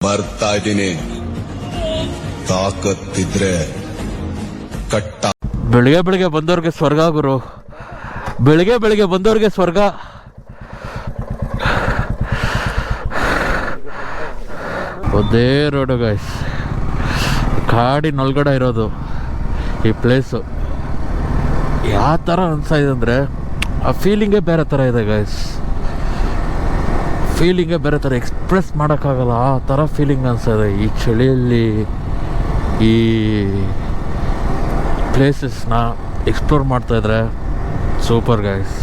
ಬರ್ತಾ ಇದ್ದೀನಿ ತಾಕತ್ತಿದ್ರೆ ಕಟ್ಟ. ಬೆಳಿಗ್ಗೆ ಬೆಳಿಗ್ಗೆ ಬಂದವ್ರಿಗೆ ಸ್ವರ್ಗ ಗುರು, ಬೆಳಿಗ್ಗೆ ಬೆಳಿಗ್ಗೆ ಬಂದವ್ರಿಗೆ ಸ್ವರ್ಗ. ಒಂದೇ ರೋಡು ಗೈಸ್, ಕಾಡಿನೊಳಗಡೆ ಇರೋದು ಈ ಪ್ಲೇಸು. ಯಾವ ಥರ ಅನ್ಸಾಯಿದೆ ಅಂದರೆ ಆ ಫೀಲಿಂಗೇ ಬೇರೆ ಥರ ಇದೆ ಗೈಸ್, ಫೀಲಿಂಗೇ ಬೇರೆ ಥರ, ಎಕ್ಸ್ಪ್ರೆಸ್ ಮಾಡೋಕ್ಕಾಗಲ್ಲ ಆ ಥರ ಫೀಲಿಂಗ್ ಅನ್ಸಿದೆ ಈ ಚಳಿಯಲ್ಲಿ. ಈ ಪ್ಲೇಸಸ್ನ ಎಕ್ಸ್ಪ್ಲೋರ್ ಮಾಡ್ತಾಯಿದ್ರೆ ಸೂಪರ್ ಗೈಸ್,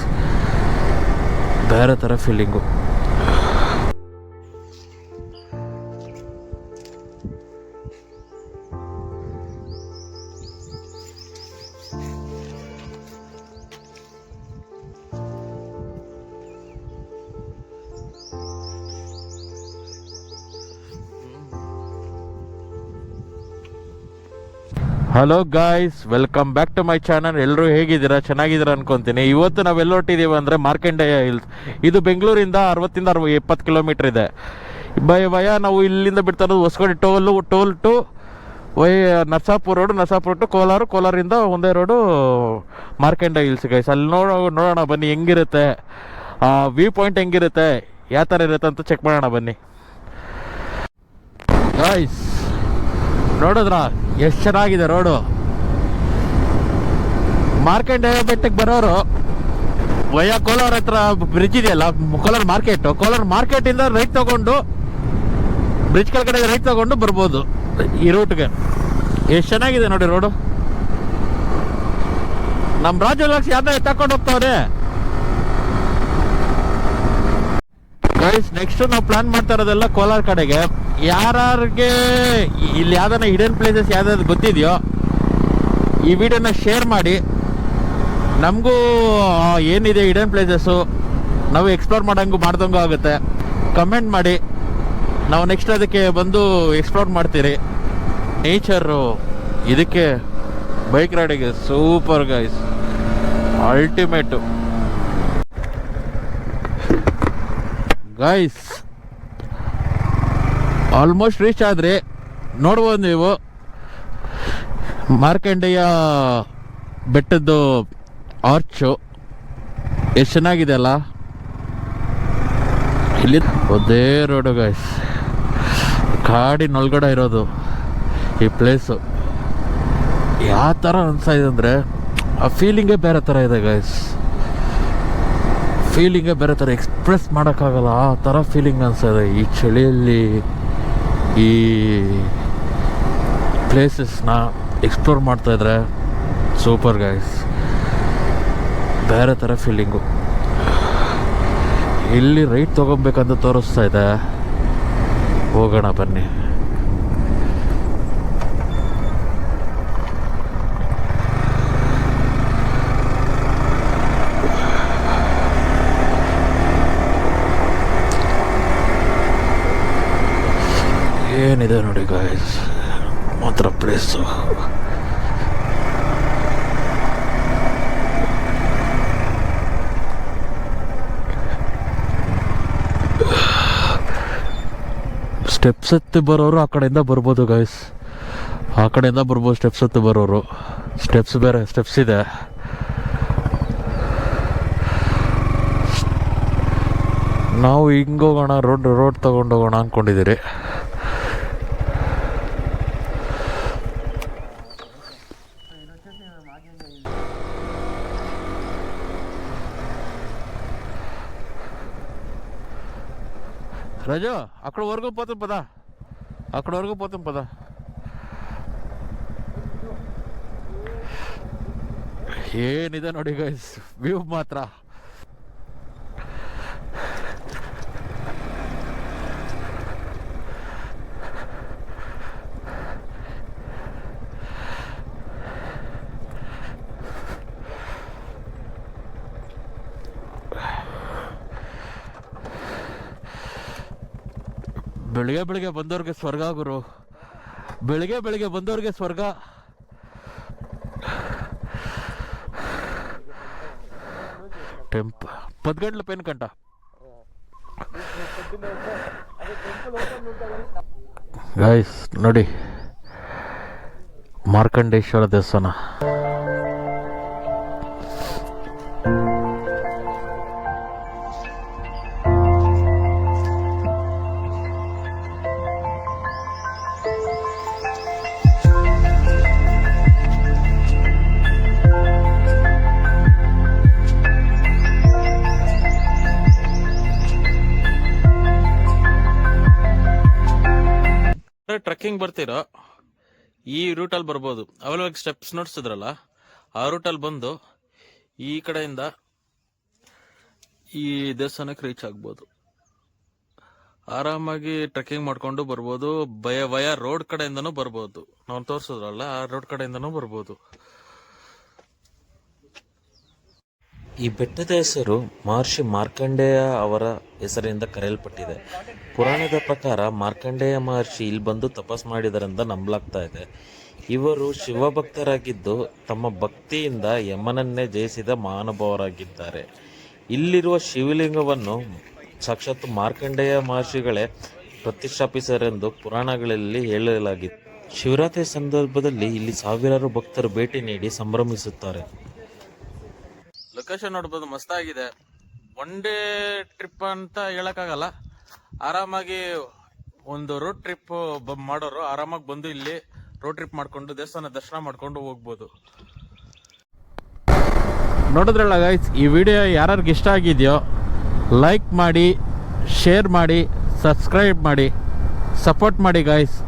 ಬೇರೆ ಥರ feeling. Hello guys, welcome back to my channel. ಎಲ್ಲರೂ ಹೇಗಿದ್ದೀರಾ? ಚೆನ್ನಾಗಿದ್ದೀರಾ ಅನ್ಕೊತೀನಿ. ಇವತ್ತು ನಾವು ಎಲ್ಲಿ ಹೊಟ್ಟಿದ್ದೀವಿ ಅಂದರೆ ಮಾರ್ಕೆಂಡೆಯ ಹಿಲ್ಸ್. ಇದು ಬೆಂಗಳೂರಿಂದ 60-70 ಕಿಲೋಮೀಟರ್ ಇದೆ. ವಯ ನಾವು ಇಲ್ಲಿಂದ ಬಿಡ್ತಾ ಇರೋದು Hosakote toll to Narasapura to ಕೋಲಾರಿಂದ ಒಂದೇ ರೋಡು ಮಾರ್ಕೆಂಡೆಯ ಹಿಲ್ಸ್ ಗೈಸ್. ಅಲ್ಲಿ ನೋಡೋಣ ಬನ್ನಿ ಹೆಂಗಿರುತ್ತೆ, ವ್ಯೂ ಪಾಯಿಂಟ್ ಹೆಂಗಿರುತ್ತೆ, ಯಾವ ಥರ ಇರುತ್ತೆ ಅಂತ ಚೆಕ್ ಮಾಡೋಣ ಬನ್ನಿ ಗಾಯ್ಸ್. ನೋಡಿದ್ರ ಎಷ್ಟು ಚೆನ್ನಾಗಿದೆ ರೋಡು. ಮಾರ್ಕೆಂಡೆ ಬೆಟ್ಟಕ್ಕೆ ಬರೋರು ವಯ ಕೋಲಾರ ಹತ್ರ ಬ್ರಿಡ್ಜ್ ಇದೆಯಲ್ಲ, ಕೋಲಾರ ಮಾರ್ಕೆಟಿಂದ ರೈಟ್ ತಗೊಂಡು ಬ್ರಿಡ್ಜ್ ಕೆಳಗಡೆ ರೈಟ್ ತಗೊಂಡು ಬರ್ಬೋದು ಈ ರೂಟ್ಗೆ. ಎಷ್ಟು ಚೆನ್ನಾಗಿದೆ ನೋಡಿ ರೋಡು. ನಮ್ಮ ರಾಜ್ಯಲಕ್ಷ್ಮಿ ಯಾರನ್ನ ತಗೊಂಡು ಹೋಗ್ತಾವ್ರೆ ಗೈಸ್. ನೆಕ್ಸ್ಟ್ ನಾವು ಪ್ಲಾನ್ ಮಾಡ್ತಾ ಇರೋದೆಲ್ಲ ಕೋಲಾರ ಕಡೆಗೆ. ಯಾರಿಗೆ ಇಲ್ಲಿ ಯಾವ್ದಾನ ಹಿಡನ್ ಪ್ಲೇಸಸ್ ಯಾವ್ದಾದ್ರು ಗೊತ್ತಿದೆಯೋ ಈ ವಿಡಿಯೋನ ಶೇರ್ ಮಾಡಿ. ನಮಗೂ ಏನಿದೆ ಹಿಡನ್ ಪ್ಲೇಸಸ್ಸು ನಾವು ಎಕ್ಸ್ಪ್ಲೋರ್ ಮಾಡ್ದಂಗೂ ಆಗುತ್ತೆ. ಕಮೆಂಟ್ ಮಾಡಿ, ನಾವು ನೆಕ್ಸ್ಟ್ ಅದಕ್ಕೆ ಬಂದು ಎಕ್ಸ್ಪ್ಲೋರ್ ಮಾಡ್ತೀರಿ. ನೇಚರು ಇದಕ್ಕೆ ಬೈಕ್ ರೈಡಿಗೆ super guys, ultimate guys. Almost reach ಆದರೆ ನೋಡ್ಬೋದು ನೀವು ಮಾರ್ಕೆಂಡೆಯ ಬೆಟ್ಟದ್ದು ಆರ್ಚು ಎಷ್ಟು ಚೆನ್ನಾಗಿದೆ ಅಲ್ಲ. ಇಲ್ಲಿ ಒಂದೇ ರೋಡು ಗೈಸ್, ಕಾಡಿನೊಳಗಡೆ ಇರೋದು ಈ ಪ್ಲೇಸು. ಯಾವ ಥರ ಅನ್ಸಾಯಿದೆ ಅಂದರೆ ಆ ಫೀಲಿಂಗೇ ಬೇರೆ ಥರ ಇದೆ ಗೈಸ್, ಫೀಲಿಂಗೇ ಬೇರೆ ಥರ, ಎಕ್ಸ್ಪ್ರೆಸ್ ಮಾಡೋಕ್ಕಾಗಲ್ಲ ಆ ಥರ ಫೀಲಿಂಗ್ ಅನ್ಸಿದೆ ಈ ಚಳಿಯಲ್ಲಿ. ಈ ಪ್ಲೇಸಸ್ನ ಎಕ್ಸ್ಪ್ಲೋರ್ ಮಾಡ್ತಾಯಿದ್ರೆ ಸೂಪರ್ ಗೈಸ್, ಬೇರೆ ಥರ ಫೀಲಿಂಗು. ಇಲ್ಲಿ ರೈಟ್ ತೊಗೊಬೇಕಂತ ತೋರಿಸ್ತಾ ಇದೆ, ಹೋಗೋಣ ಬನ್ನಿ. ಏನಿದೆ ನೋಡಿ ಗಾಯ್ಸ್ ಮಾತ್ರ ಪ್ಲೇಸು. ಸ್ಟೆಪ್ಸ್ ಹತ್ತಿ ಬರೋರು ಆ ಕಡೆಯಿಂದ ಬರ್ಬೋದು ಗೈಸ್, ಆ ಕಡೆಯಿಂದ ಬರ್ಬೋದು ಸ್ಟೆಪ್ಸ್ ಹತ್ತಿ ಬರೋರು. ಬೇರೆ ಸ್ಟೆಪ್ಸ್ ಇದೆ. ನಾವು ಹಿಂಗೋಗೋಣ, ರೋಡ್ ತಗೊಂಡೋಗೋಣ ಅಂದ್ಕೊಂಡಿದ್ದೀರಿ. రాజు అక్కడ వరకు పోతాం పదా, అక్కడ వరకు పోతాం పదా. ಏನಿದೆ ನೋಡಿ ಗೈಸ್ ವ್ಯೂ ಮಾತ್ರ. ಬೆಳಿಗ್ಗೆ ಬಂದವ್ರಿಗೆ ಸ್ವರ್ಗ ಗುರು, ಬೆಳಿಗ್ಗೆ ಬಂದವ್ರಿಗೆ ಸ್ವರ್ಗ. టెంపుల్ 10 గంటల పైన కంట. ಗೈಸ್ ನೋಡಿ, ಮಾರ್ಕಂಡೇಶ್ವರ ದೇವಸ್ಥಾನ. ಟ್ರೆಕ್ಕಿಂಗ್ ಬರ್ತೀರೋ ಈ ರೂಟಲ್ಲಿ ಬರ್ಬೋದು. ಅವೆಲ್ಲ ಸ್ಟೆಪ್ಸ್ ನೋಡ್ಸಿದ್ರಲ್ಲ, ಆ ರೂಟಲ್ಲಿ ಬಂದು ಈ ಕಡೆಯಿಂದ ಈ ದೇವಸ್ಥಾನಕ್ಕೆ ರೀಚ್ ಆಗ್ಬೋದು. ಆರಾಮಾಗಿ ಟ್ರೆಕ್ಕಿಂಗ್ ಮಾಡ್ಕೊಂಡು ಬರ್ಬೋದು. ವಯ ರೋಡ್ ಕಡೆಯಿಂದನೂ ಬರ್ಬೋದು. ನಾವು ತೋರಿಸಿದ್ರಲ್ಲ ಆ ರೋಡ್ ಕಡೆಯಿಂದನೂ ಬರ್ಬೋದು. ಈ ಬೆಟ್ಟದ ಹೆಸರು ಮಹರ್ಷಿ ಮಾರ್ಕಂಡೇಯ ಅವರ ಹೆಸರಿಂದ ಕರೆಯಲ್ಪಟ್ಟಿದೆ. ಪುರಾಣದ ಪ್ರಕಾರ ಮಾರ್ಕಂಡೇಯ ಮಹರ್ಷಿ ಇಲ್ಲಿ ಬಂದು ತಪಸ್ ಮಾಡಿದರೆಂದು ನಂಬಲಾಗ್ತಾ ಇದೆ. ಇವರು ಶಿವಭಕ್ತರಾಗಿದ್ದು ತಮ್ಮ ಭಕ್ತಿಯಿಂದ ಯಮನನ್ನೇ ಜಯಿಸಿದ ಮಹಾನುಭಾವರಾಗಿದ್ದಾರೆ. ಇಲ್ಲಿರುವ ಶಿವಲಿಂಗವನ್ನು ಸಾಕ್ಷಾತ್ ಮಾರ್ಕಂಡೇಯ ಮಹರ್ಷಿಗಳೇ ಪ್ರತಿಷ್ಠಾಪಿಸರೆಂದು ಪುರಾಣಗಳಲ್ಲಿ ಹೇಳಲಾಗಿದೆ. ಶಿವರಾತ್ರಿ ಸಂದರ್ಭದಲ್ಲಿ ಇಲ್ಲಿ ಸಾವಿರಾರು ಭಕ್ತರು ಭೇಟಿ ನೀಡಿ ಸಂಭ್ರಮಿಸುತ್ತಾರೆ. ಲೊಕೇಶನ್ ನೋಡ್ಬೋದು, ಮಸ್ತಾಗಿದೆ. ಒನ್ ಡೇ ಟ್ರಿಪ್ ಅಂತ ಹೇಳಕ್ಕಾಗಲ್ಲ. ಆರಾಮಾಗಿ ಒಂದು ರೋಡ್ ಟ್ರಿಪ್ ಮಾಡೋರು ಆರಾಮಾಗಿ ಬಂದು ಇಲ್ಲಿ ರೋಡ್ ಟ್ರಿಪ್ ಮಾಡ್ಕೊಂಡು ದೇವಸ್ಥಾನ ದರ್ಶನ ಮಾಡ್ಕೊಂಡು ಹೋಗ್ಬೋದು. ನೋಡಿದ್ರಲ್ಲ ಗೈಸ್, ಈ ವಿಡಿಯೋ ಯಾರ್ಯಾರಿಗೆ ಇಷ್ಟ ಆಗಿದೆಯೋ ಲೈಕ್ ಮಾಡಿ, ಶೇರ್ ಮಾಡಿ, ಸಬ್ಸ್ಕ್ರೈಬ್ ಮಾಡಿ, ಸಪೋರ್ಟ್ ಮಾಡಿ ಗೈಸ್.